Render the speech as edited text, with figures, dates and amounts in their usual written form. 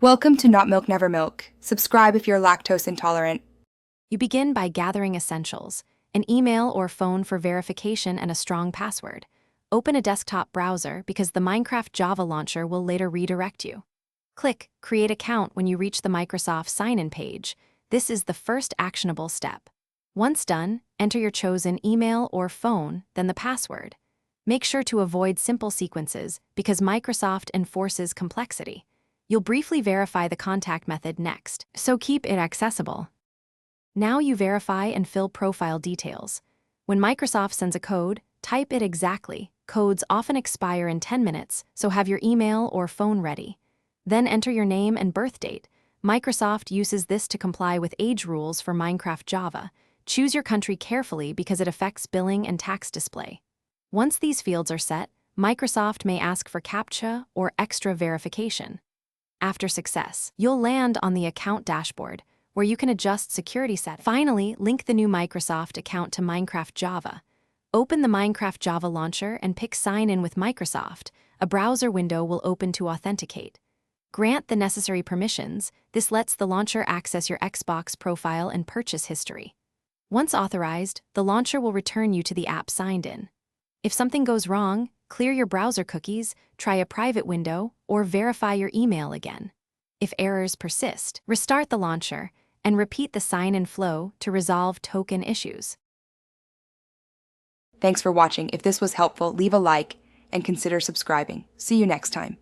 Welcome to Not Milk Never Milk. Subscribe if you're lactose intolerant. You begin by gathering essentials: an email or phone for verification and a strong password. Open a desktop browser because the Minecraft Java launcher will later redirect you. Click Create Account when you reach the Microsoft sign-in page. This is the first actionable step. Once done, enter your chosen email or phone, then the password. Make sure to avoid simple sequences because Microsoft enforces complexity. You'll briefly verify the contact method next, so keep it accessible. Now you verify and fill profile details. When Microsoft sends a code, type it exactly. Codes often expire in 10 minutes, so have your email or phone ready. Then enter your name and birth date. Microsoft uses this to comply with age rules for Minecraft Java. Choose your country carefully because it affects billing and tax display. Once these fields are set, Microsoft may ask for CAPTCHA or extra verification. After success, you'll land on the account dashboard, where you can adjust security settings. Finally, link the new Microsoft account to Minecraft Java. Open the Minecraft Java launcher and pick Sign in with Microsoft. A browser window will open to authenticate. Grant the necessary permissions. This lets the launcher access your Xbox profile and purchase history. Once authorized, the launcher will return you to the app signed in. If something goes wrong, clear your browser cookies, try a private window, or verify your email again. If errors persist, restart the launcher and repeat the sign-in flow to resolve token issues. Thanks for watching. If this was helpful, leave a like and consider subscribing. See you next time.